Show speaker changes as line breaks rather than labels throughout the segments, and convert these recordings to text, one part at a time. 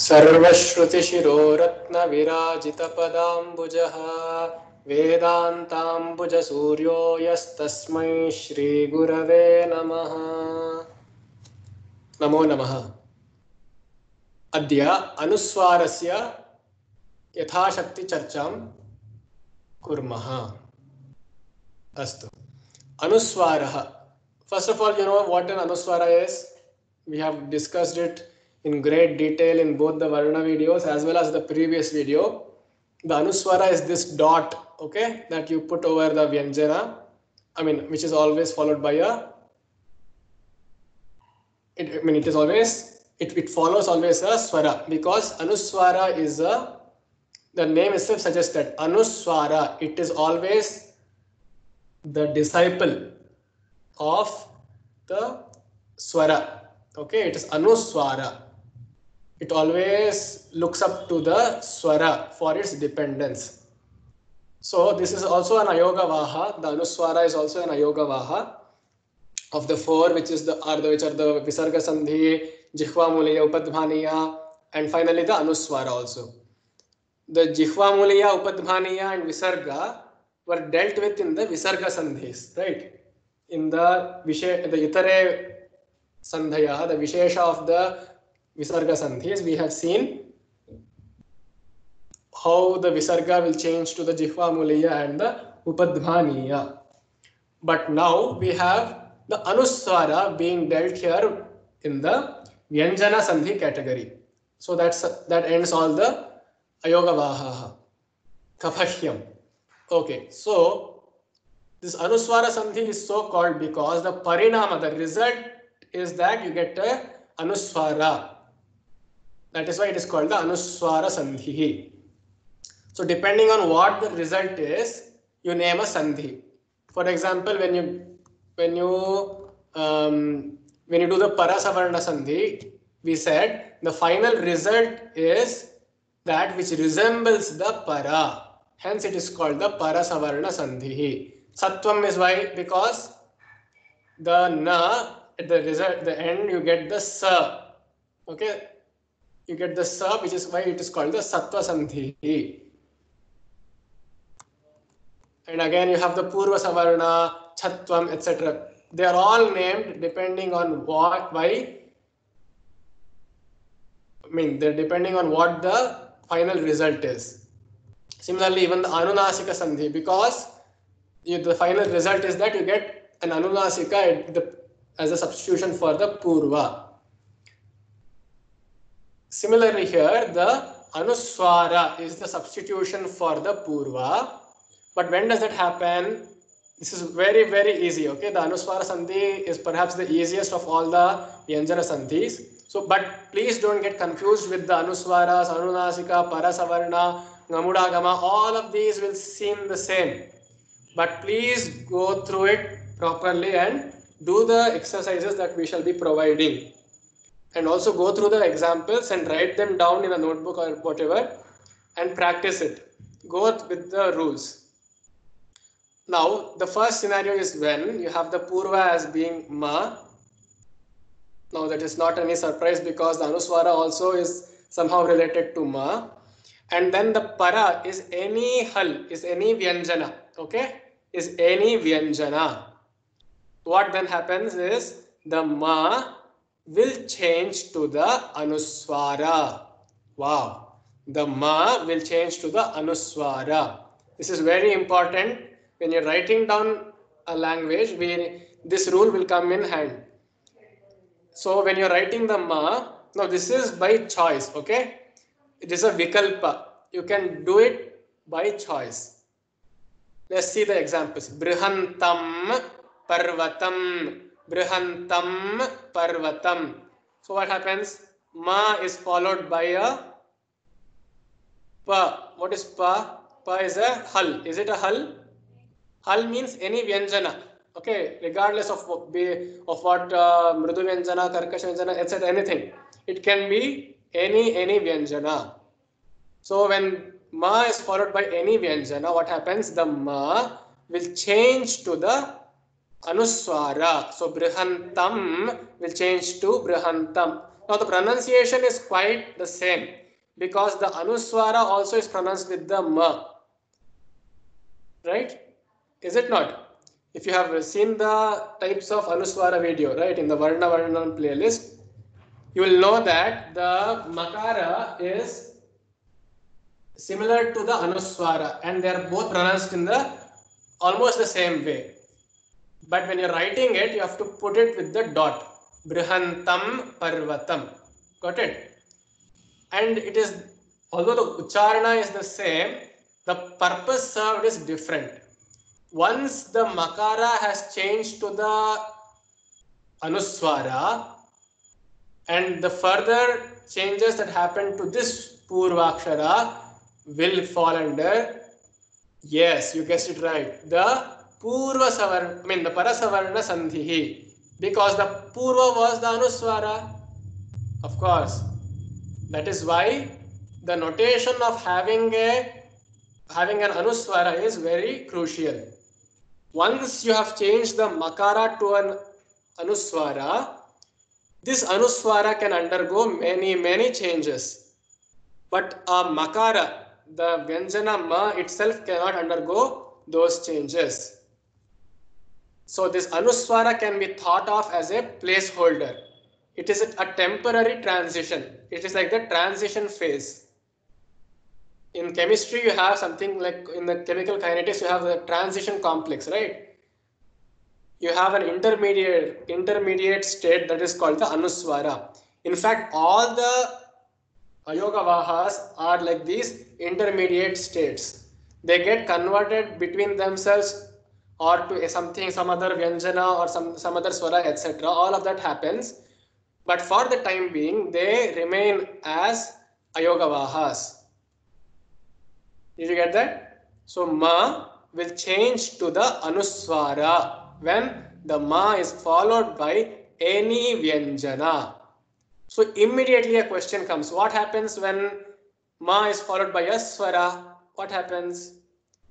सर्वश्रुतिशिरोरत्नविराजितपदाम्बुजः वेदान्ताम्बुजसूर्यो यस्तस्मै श्रीगुरवे नमः। नमो नमः। अद्य अनुस्वारस्य यथाशक्ति चर्चां कुर्मः। अस्तु, अनुस्वारः. First of all, you know what an anuswara is. We have discussed it in great detail in both the Varna videos as well as the previous video. The anuswara is this dot, okay, that you put over the vyanjana, which is always followed by a, it follows always a swara, because anuswara is the name itself suggests that anuswara, it is always the disciple of the swara. Okay, it is anuswara. It always looks up to the swara for its dependence. So this is also an ayogavaha. The anuswara is also an ayogavaha of the four, which are the visarga sandhi, jihva muliya, upadhvaniya, and finally the anuswara also. The jihva muliya, upadhvaniya, and visarga were dealt with in the visarga sandhis, right? In the itare sandhaya, the vishesha of the visarga sandhis, we have seen how the visarga will change to the jihva muliya and the upadhvaniya. But now we have the anuswara being dealt here in the vyanjana sandhi category. So that ends all the ayogavaha. Kapahyam. Okay, so this anuswara sandhi is so called because the parinama, the result is that you get a anuswara. That is why it is called the anuswara sandhi. So depending on what the result is, you name a sandhi. For example, when you do the parasavarna sandhi, we said the final result is that which resembles the para. Hence it is called the parasavarna sandhi. Sattvam is why? Because the na at the result, the end, you get the sa. Okay, you get the sa, which is why it is called the sattva sandhi. And again, you have the purva savarna, chatvam, etc. They are all named depending on they're depending on what the final result is. Similarly, even the anunasika sandhi, because the final result is that you get an anunasika as a substitution for the purva. Similarly here, the anuswara is the substitution for the purva. But when does that happen? This is very, very easy. Okay, the anuswara sandhi is perhaps the easiest of all the vyanjana sandhis. So, but please don't get confused with the anuswaras, anunasika, parasavarna, gamudagama. All of these will seem the same. But please go through it properly and do the exercises that we shall be providing. And also go through the examples and write them down in a notebook or whatever and practice it. Go with the rules. Now, the first scenario is when you have the purva as being ma. Now, that is not any surprise because the anuswara also is somehow related to ma. And then the para is any hal, is any vyanjana. Okay, is any vyanjana. What then happens is the ma will change to the anuswara. Wow, the ma will change to the anuswara. This is very important. When you're writing down a language, this rule will come in hand. So when you're writing the ma, now this is by choice, okay? It is a vikalpa. You can do it by choice. Let's see the examples. Brihantam parvatam. Brihantam parvatam. So what happens? Ma is followed by a pa. What is pa? Pa is a hal. Is it a hal? Hal means any vyanjana. Okay, regardless of what mridu vyanjana, karkasha vyanjana, etc. anything. It can be any vyanjana. So when ma is followed by any vyanjana, what happens? The ma will change to the anuswara. So brihantam will change to brihantam. Now the pronunciation is quite the same because the anuswara also is pronounced with the ma. Right? Is it not? If you have seen the types of anuswara video, right, in the Varna Varnam playlist, you will know that the makara is similar to the anuswara and they are both pronounced in the almost the same way. But when you're writing it, you have to put it with the dot. Brihantam Parvatam. Got it? And it is, although the ucharana is the same, the purpose served is different. Once the makara has changed to the anuswara, and the further changes that happen to this purvakshara will fall under, yes, you guessed it right, the purva savarna, the parasavarna sandhihi, because the purva was the anuswara. Of course, that is why the notation of having an anuswara is very crucial. Once you have changed the makara to an anuswara, this anuswara can undergo many changes. But a makara, the vyanjana ma itself cannot undergo those changes. So this anuswara can be thought of as a placeholder. It is a temporary transition. It is like the transition phase. In chemistry, you have something like in the chemical kinetics, you have the transition complex, right? You have an intermediate state that is called the anuswara. In fact, all the ayogavahas are like these intermediate states. They get converted between themselves or to some other vyanjana or some other swara, etc. All of that happens. But for the time being, they remain as ayogavahas. Did you get that? So ma will change to the anuswara when the ma is followed by any vyanjana. So immediately a question comes. What happens when ma is followed by a swara? What happens?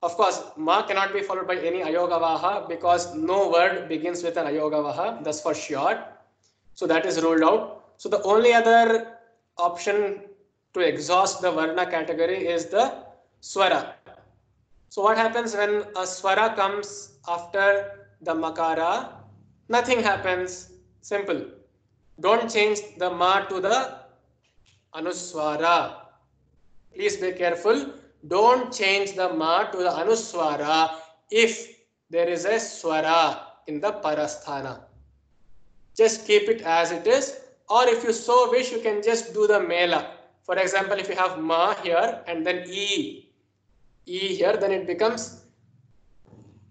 Of course, ma cannot be followed by any ayogavaha because no word begins with an ayogavaha. That's for sure. So that is ruled out. So the only other option to exhaust the varna category is the swara. So what happens when a swara comes after the makara? Nothing happens. Simple. Don't change the ma to the anuswara. Please be careful. Don't change the ma to the anuswara if there is a swara in the parasthana. Just keep it as it is, or if you so wish, you can just do the mela. For example, if you have ma here and then e here, then it becomes,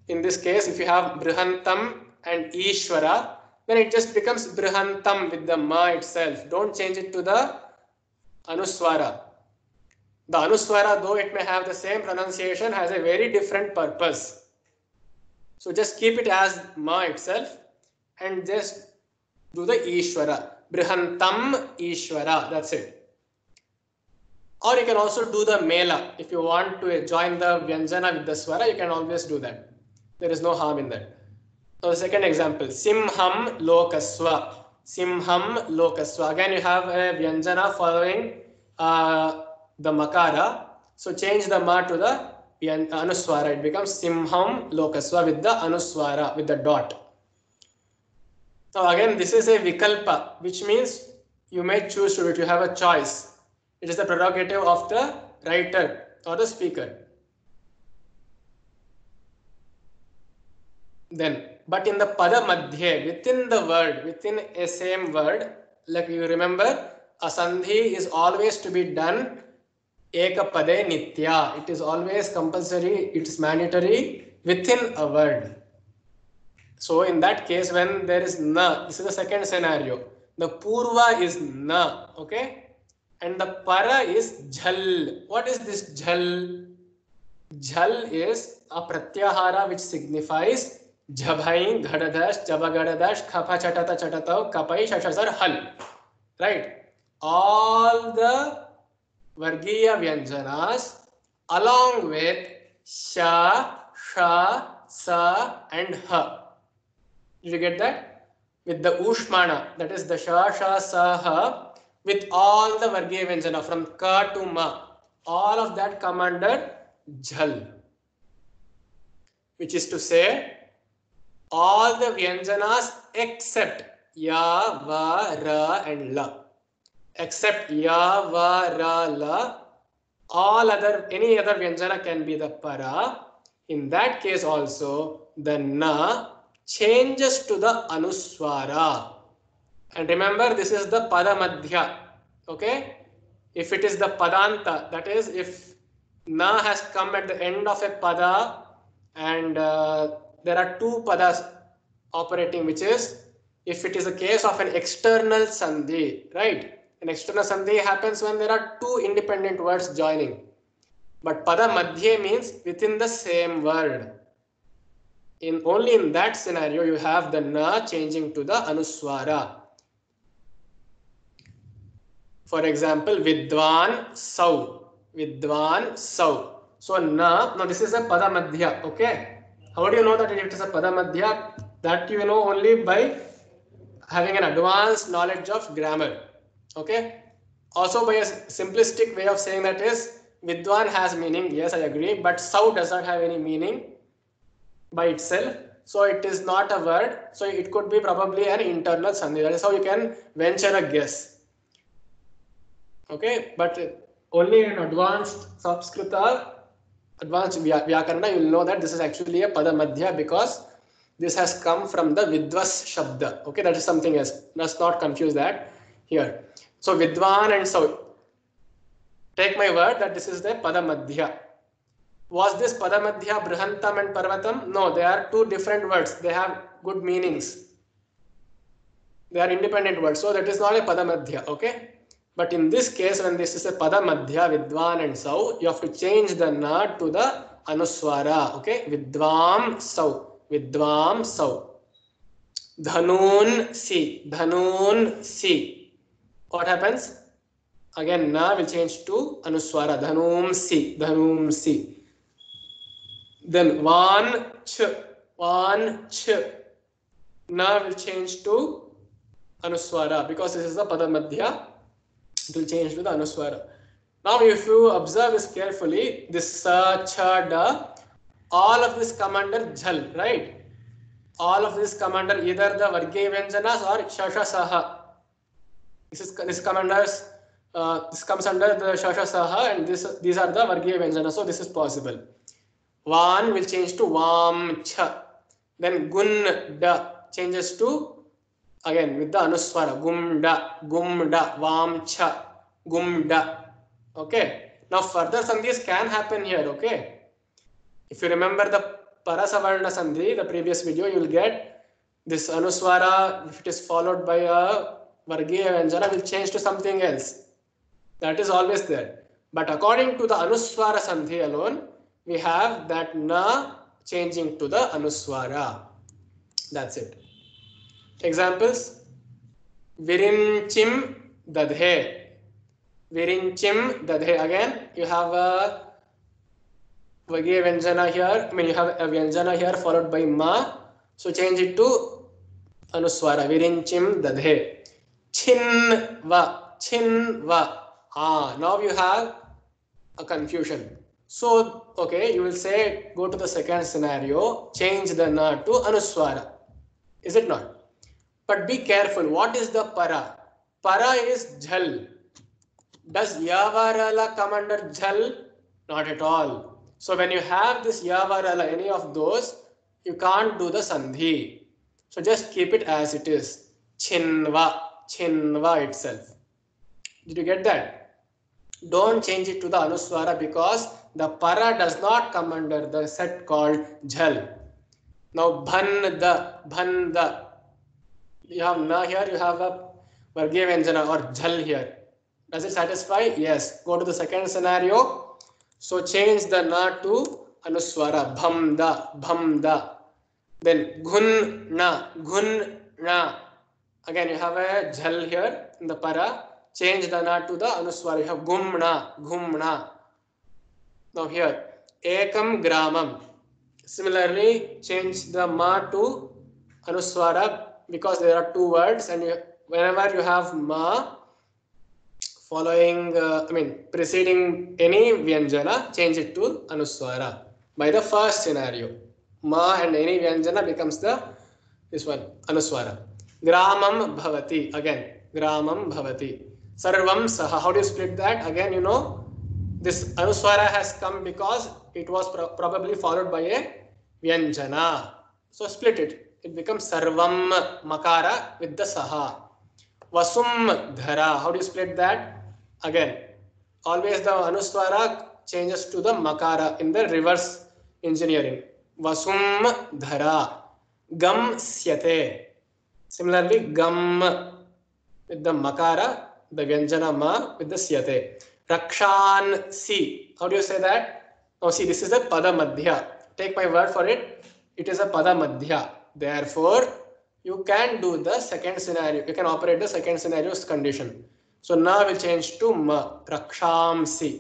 in this case, if you have brihantam and ishwara, then it just becomes brihantam with the ma itself. Don't change it to the anuswara. The anuswara, though it may have the same pronunciation, has a very different purpose. So just keep it as ma itself and just do the ishwara. Brihantam ishwara, that's it. Or you can also do the mela. If you want to join the vyanjana with the swara, you can always do that. There is no harm in that. So the second example, simham lokaswa. Simham lokaswa. Again, you have a vyanjana following the makara. So change the ma to the anuswara. It becomes simham lokaswa with the anuswara, with the dot. Now again, this is a vikalpa, which means you may choose to do it. You have a choice. It is the prerogative of the writer or the speaker. Then, but in the pada madhye, within the word, within a same word, like you remember, a sandhi is always to be done ekapade nitya. It is always compulsory, it is mandatory within a word. So in that case, when there is na, this is the second scenario. The purva is na, okay? And the para is jhal. What is this jhal? Jhal is a pratyahara which signifies jhabhain, ghadadash, jabagadash, khapa chatata chatatav, kapai shashasar hal. Right? All the vargiya vyanjanas along with sha, sha, sa and ha. Did you get that? With the ushmana, that is the sha, sha, sa, ha, with all the Vargiya Vyanjana from ka to ma, all of that come under jhal, which is to say all the Vyanjanas except ya, va, ra and la. Except ya, va, ra, la, all other, any other Vyanjana can be the para. In that case also, the na changes to the anuswara. And remember, this is the pada madhya. Okay? If it is the padanta, that is, if na has come at the end of a pada and there are two padas operating, which is if it is a case of an external sandhi, right? An external sandhi happens when there are two independent words joining. But pada madhye means within the same word. Only in that scenario you have the na changing to the anuswara. For example, Vidwan Sau. Vidwan Sau. So na, now this is a pada madhya. Okay. How do you know that it is a pada madhya? That you know only by having an advanced knowledge of grammar. Okay. Also, by a simplistic way of saying that is, Vidwan has meaning. Yes, I agree. But Sau does not have any meaning by itself. So it is not a word. So it could be probably an internal sandhi. That is how you can venture a guess. Okay, but only in advanced Sanskrita, advanced Vyakarana, you will know that this is actually a pada madhya because this has come from the Vidwas Shabda. Okay, that is something else. Let's not confuse that here. So Vidwan and so, take my word that this is the pada madhya. Was this pada madhya Brihantam and Parvatam? No, they are two different words. They have good meanings. They are independent words. So that is not a pada madhya. Okay. But in this case, when this is a pada madhya, Vidwan and Sau, you have to change the na to the anuswara. Okay, Vidvam Sau. Vidvam Sau. Dhanun Si. Dhanun Si. What happens? Again, na will change to anuswara. Dhanum Si. Dhanum Si. Then Van Ch. Van Ch. Na will change to anuswara because this is the pada madhya. It will change to the anuswara. Now, if you observe this carefully, this sa, cha, da, all of this come under jhal, right? All of this come under either the Vargiya Vyanjanas or shasha saha. This comes under the shasha saha, and these are the Vargiya Vyanjanas. So this is possible. Van will change to vam cha. Then gun da changes to, again with the anuswara, gumda, vamcha, gumda. Okay. Now further sandhis can happen here. Okay. If you remember the Parasavarna sandhi, the previous video, you will get this anuswara, if it is followed by a Vargiya Vyanjana, will change to something else. That is always there. But according to the anuswara sandhi alone, we have that na changing to the anuswara. That's it. Examples: Virinchim dadhe. Virinchim dadhe. Again, you have a Vargiya Vyanjana here. You have a Vyanjana here followed by ma. So change it to anuswara. Virinchim dadhe. Chinva. Chinva. Now you have a confusion. So, okay, you will say, go to the second scenario, change the na to anuswara. Is it not? But be careful. What is the para? Para is jhal. Does yavarala come under jhal? Not at all. So when you have this yavarala, any of those, you can't do the sandhi. So just keep it as it is. Chinva. Chinva itself. Did you get that? Don't change it to the anuswara because the para does not come under the set called jhal. Now bhanda. You have na here, you have a Vargiya Vyanjana or jhal here. Does it satisfy? Yes. Go to the second scenario. So change the na to anuswara. Bhamda, bhamda. Then ghunna. Again, you have a jhal here in the para. Change the na to the anuswara. You have ghumna. Now here, ekam gramam. Similarly, change the ma to anuswara because there are two words, and whenever you have ma, following, preceding any Vyanjana, change it to Anuswara by the first scenario. Ma and any Vyanjana becomes this one, Anuswara. Gramam bhavati, again, Gramam bhavati. Sarvam saha, how do you split that? Again, you know, this Anuswara has come because it was probably followed by a Vyanjana. So split it. It becomes Sarvam Makara with the Saha. Vasum Dhara. How do you split that? Again, always the Anuswara changes to the Makara in the reverse engineering. Vasum Dhara. Gam Syate. Similarly, Gam with the Makara, the Vyanjana Ma with the Syate. Rakshan Si. How do you say that? Oh, see, this is a Pada Madhya. Take my word for it. It is a Pada Madhya. Therefore, you can do the second scenario. You can operate the second scenario's condition. So now we'll change to Ma. Rakshamsi.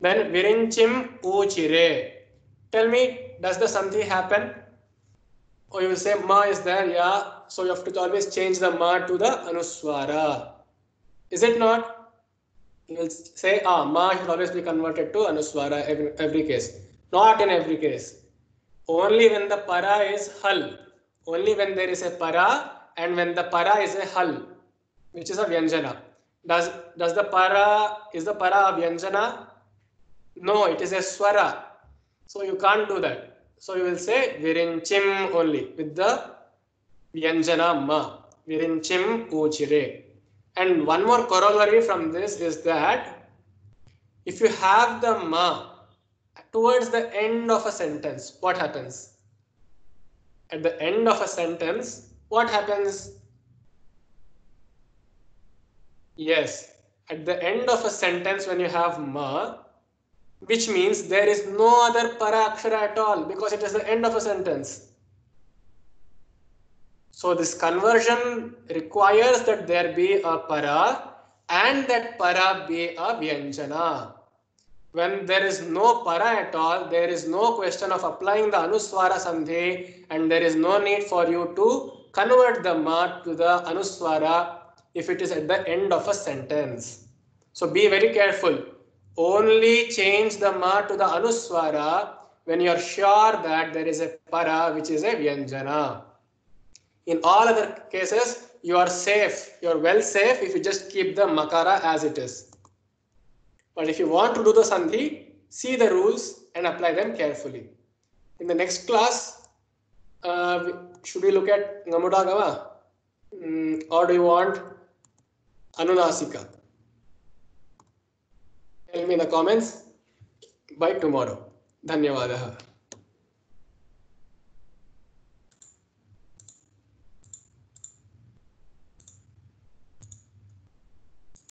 Then Virinchim Uchire. Tell me, does the Sandhi happen? Or you will say Ma is there, yeah. So you have to always change the Ma to the Anuswara. Is it not? You will say, Ma should always be converted to Anuswara every case. Not in every case. Only when the para is Hal. Only when there is a para and when the para is a Hal, which is a Vyanjana. Does the para, is the para a Vyanjana? No, it is a Swara. So you can't do that. So you will say Virinchim only with the Vyanjana Ma. Virinchim Uchire. And one more corollary from this is that if you have the Ma towards the end of a sentence, what happens? At the end of a sentence, what happens? Yes, at the end of a sentence when you have Ma, which means there is no other para akshara at all because it is the end of a sentence. So this conversion requires that there be a para and that para be a Vyanjana. When there is no para at all, there is no question of applying the Anuswara Sandhi and there is no need for you to convert the Ma to the Anuswara if it is at the end of a sentence. So be very careful. Only change the Ma to the Anuswara when you are sure that there is a para which is a Vyanjana. In all other cases, you are safe. You are well safe if you just keep the Makara as it is. But if you want to do the Sandhi, see the rules and apply them carefully. In the next class, should we look at Ngamudagama? Or do you want Anunasika? Tell me in the comments by tomorrow. Dhanyavadaha.